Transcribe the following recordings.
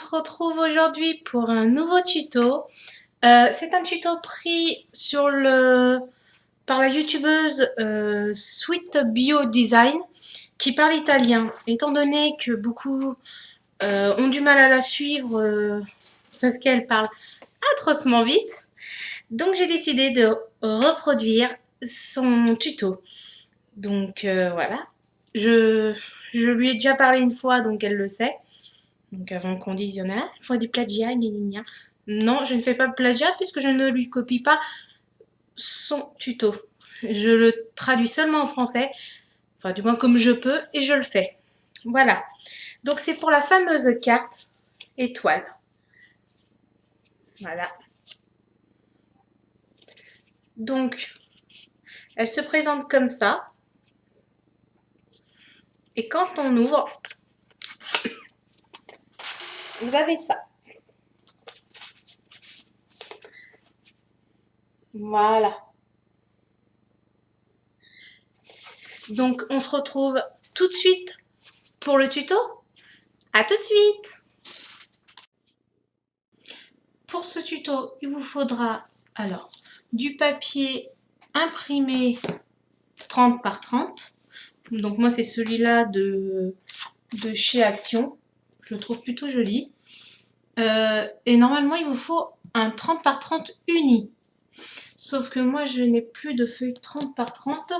se retrouve aujourd'hui pour un nouveau tuto. C'est un tuto pris par la youtubeuse Sweet Bio Design qui parle italien. Étant donné que beaucoup ont du mal à la suivre parce qu'elle parle atrocement vite, donc j'ai décidé de reproduire son tuto. Donc voilà, je lui ai déjà parlé une fois, donc elle le sait. Donc avant le conditionnel, il faut du plagiat, gna gna gna. Non, je ne fais pas de plagiat puisque je ne lui copie pas son tuto. Je le traduis seulement en français, enfin du moins comme je peux, et je le fais. Voilà. Donc c'est pour la fameuse carte étoile. Voilà. Donc, elle se présente comme ça. Et quand on ouvre, vous avez ça. Voilà. Donc, on se retrouve tout de suite pour le tuto. À tout de suite. Pour ce tuto, il vous faudra alors du papier imprimé 30 par 30. Donc moi, c'est celui-là de chez Action. Je le trouve plutôt joli. Et normalement, il vous faut un 30 par 30 uni. Sauf que moi, je n'ai plus de feuilles 30 par 30,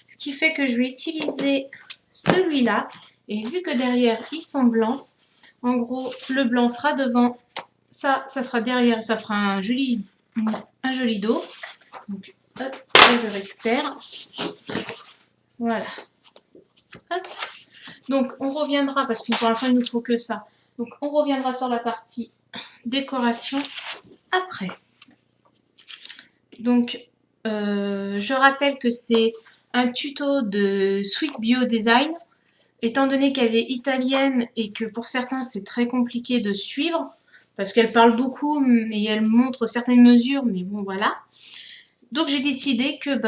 ce qui fait que je vais utiliser celui-là. Et vu que derrière, ils sont blancs, en gros, le blanc sera devant, ça sera derrière, ça fera un joli dos. Donc, hop, je récupère. Voilà. Hop. Donc, on reviendra, parce que pour l'instant, il ne nous faut que ça. Donc, on reviendra sur la partie décoration après. Donc, je rappelle que c'est un tuto de Sweet Bio Design. Étant donné qu'elle est italienne et que pour certains, c'est très compliqué de suivre, parce qu'elle parle beaucoup et elle montre certaines mesures, mais bon, voilà. Donc, j'ai décidé que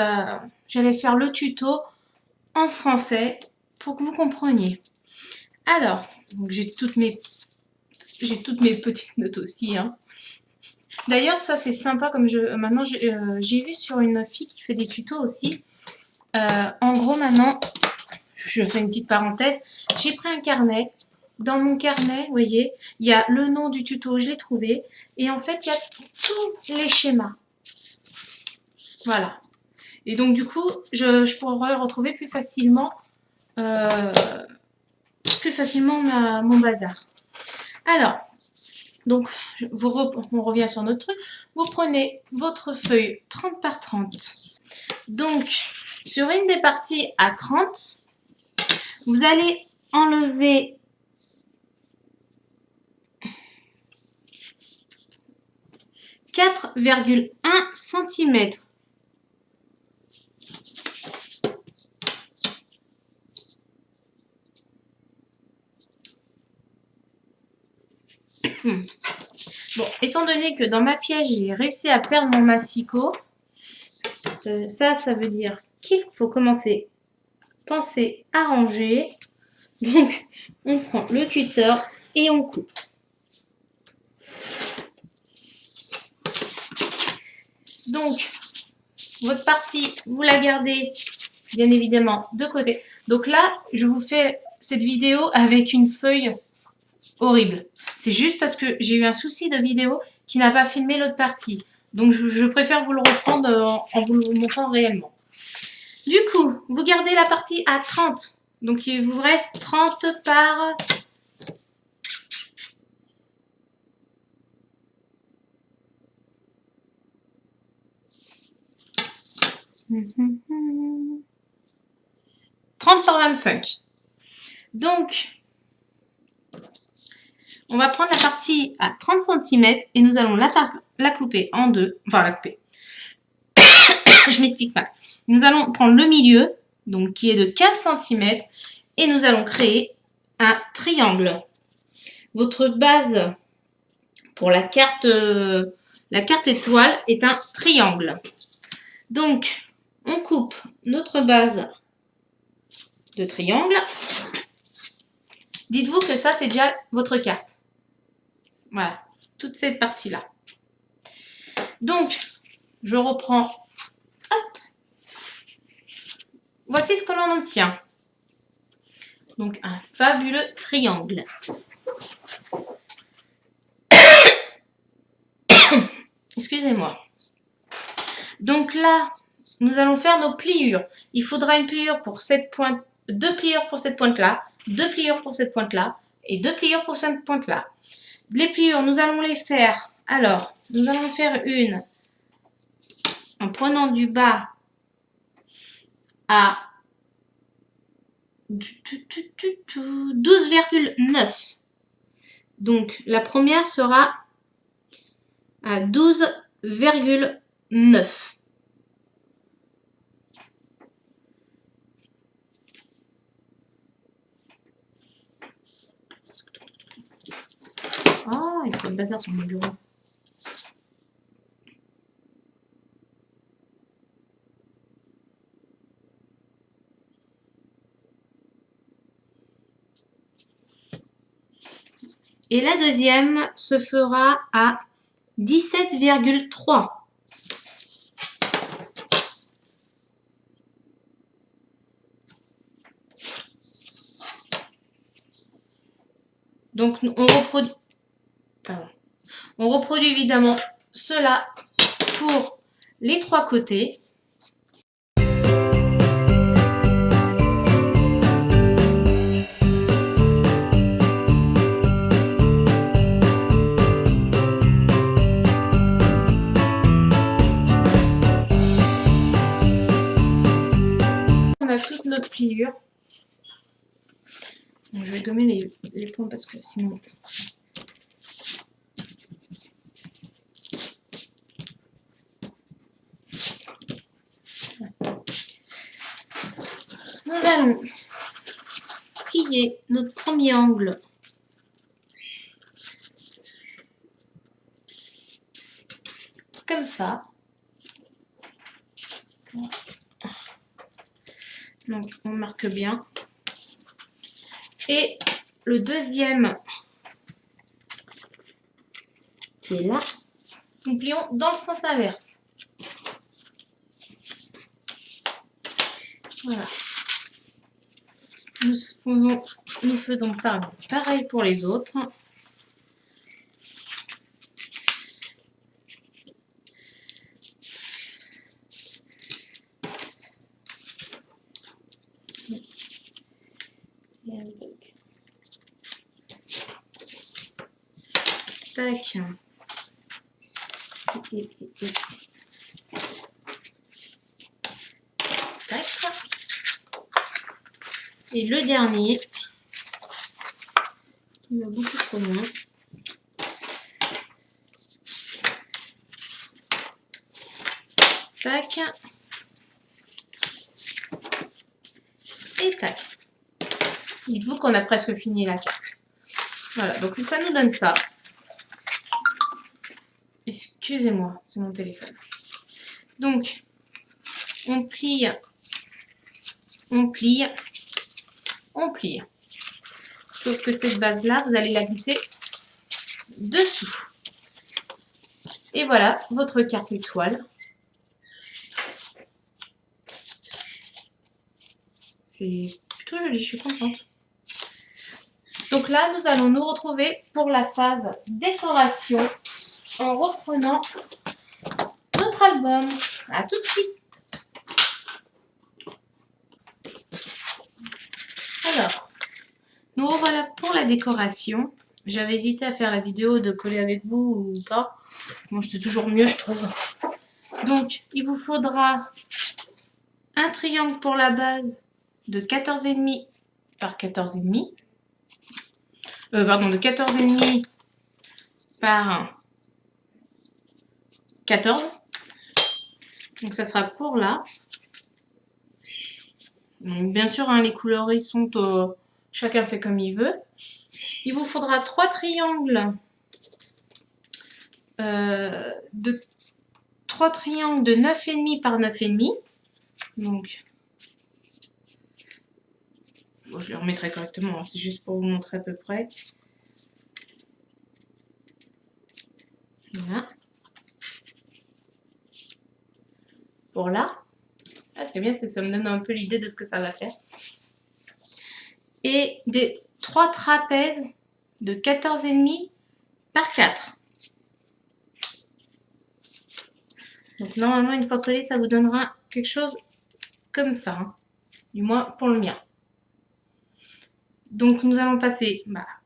j'allais faire le tuto en français pour que vous compreniez. Alors, j'ai toutes mes petites notes aussi, hein. D'ailleurs, ça c'est sympa comme maintenant j'ai vu sur une fille qui fait des tutos aussi. En gros, maintenant, je fais une petite parenthèse, j'ai pris un carnet. Dans mon carnet, vous voyez, il y a le nom du tuto, je l'ai trouvé. Et en fait, il y a tous les schémas. Voilà. Et donc, du coup, je pourrais retrouver plus facilement mon bazar. Alors, donc, on revient sur notre truc. Vous prenez votre feuille 30 par 30. Donc, sur une des parties à 30, vous allez enlever 4,1 cm. Bon, étant donné que dans ma pièce, j'ai réussi à perdre mon massicot, ça veut dire qu'il faut penser à ranger. Donc, on prend le cutter et on coupe. Donc, votre partie, vous la gardez bien évidemment de côté. Donc là, je vous fais cette vidéo avec une feuille horrible. C'est juste parce que j'ai eu un souci de vidéo qui n'a pas filmé l'autre partie. Donc je préfère vous le reprendre en vous le montrant réellement. Du coup, vous gardez la partie à 30. Donc il vous reste 30 par... « 30 par 25. Donc, on va prendre la partie à 30 cm et nous allons la couper en deux. Enfin, la couper. Je m'explique pas. Nous allons prendre le milieu, donc qui est de 15 cm, et nous allons créer un triangle. Votre base pour la carte étoile est un triangle. Donc, on coupe notre base de triangle. Dites-vous que ça, c'est déjà votre carte. Voilà, toute cette partie-là. Donc, je reprends. Hop. Voici ce que l'on obtient. Donc, un fabuleux triangle. Excusez-moi. Donc là, nous allons faire nos pliures. Il faudra une pliure pour cette pointe, 2 pliures pour cette pointe-là, 2 pliures pour cette pointe-là et 2 pliures pour cette pointe-là. Les pliures, nous allons les faire. Alors, nous allons faire une en prenant du bas à 12,9. Donc, la première sera à 12,9. Oh, il faut le bazar sur mon bureau. Et la deuxième se fera à 17,3. Donc, on reproduit évidemment cela pour les 3 côtés. On a toute notre pliure. Donc, je vais gommer les points parce que sinon... Nous allons plier notre premier angle comme ça. Donc on marque bien. Et le deuxième qui est là, nous plions dans le sens inverse. Voilà. Nous faisons pareil pour les autres. Tac. Tac. Et le dernier, il va beaucoup trop loin. Tac. Et tac. Dites-vous qu'on a presque fini la carte. Voilà, donc ça nous donne ça. Excusez-moi, c'est mon téléphone. Donc, on plie, on plie, on plie. Sauf que cette base-là, vous allez la glisser dessous. Et voilà, votre carte étoile. C'est plutôt joli, je suis contente. Donc là, nous allons nous retrouver pour la phase décoration en reprenant notre album. À tout de suite. Alors, nous revoilà pour la décoration. J'avais hésité à faire la vidéo de coller avec vous ou pas. Bon, c'est toujours mieux, je trouve. Donc, il vous faudra un triangle pour la base de 14,5 par 14,5. Pardon, de 14,5 par 14. Donc, ça sera pour là. Donc, bien sûr, hein, les coloris sont... chacun fait comme il veut. Il vous faudra 3 triangles de 9,5 par 9,5. Donc, bon, je les remettrai correctement, hein, c'est juste pour vous montrer à peu près. Voilà. Pour là. Ah, c'est bien, ça me donne un peu l'idée de ce que ça va faire. Et des 3 trapèzes de 14,5 par 4. Donc normalement, une fois collé, ça vous donnera quelque chose comme ça. Hein. Du moins pour le mien. Donc nous allons passer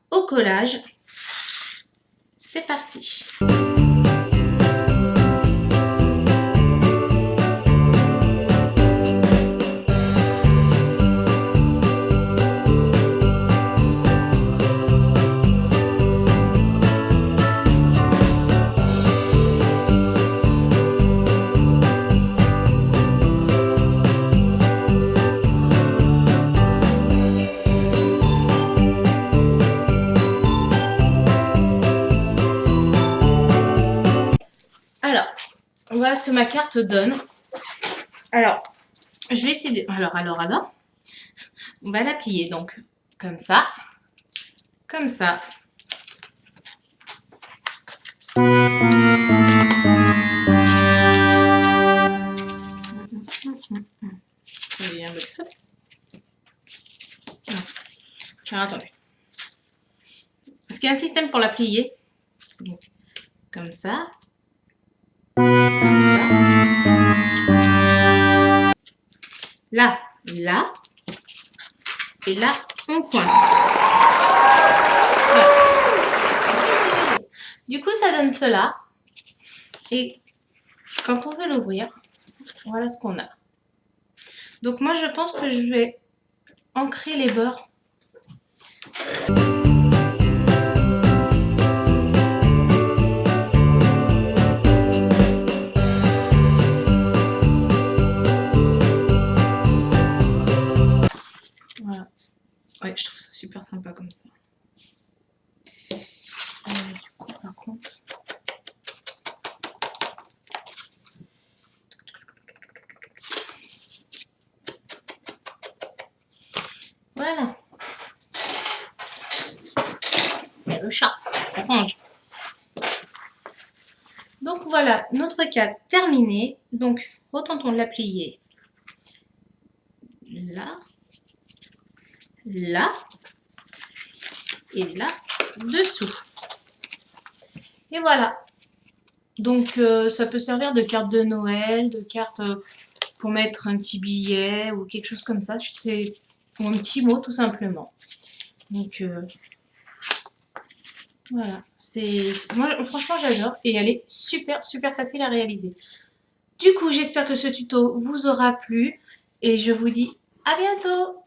au collage. C'est parti. Alors, voilà ce que ma carte donne. Alors, je vais essayer de... Alors, on va la plier, donc, comme ça, comme ça. Alors, attendez. Parce qu'il y a un système pour la plier. Donc, comme ça. Comme ça. Là, là. Et là, on coince. Voilà. Du coup, ça donne cela. Et quand on veut l'ouvrir, voilà ce qu'on a. Donc moi, je pense que je vais ancrer les bords. Voilà. Ouais, je trouve ça super sympa comme ça. Du coup, par contre... Voilà. Mais le chat, on range. Donc voilà, notre cadre terminé. Donc, retentons de la plier. Là. Là. Et là, dessous. Et voilà. Donc, ça peut servir de carte de Noël, de carte pour mettre un petit billet ou quelque chose comme ça. Ou un petit mot, tout simplement. Donc, voilà. Moi, franchement, j'adore. Et elle est super, super facile à réaliser. Du coup, j'espère que ce tuto vous aura plu. Et je vous dis à bientôt!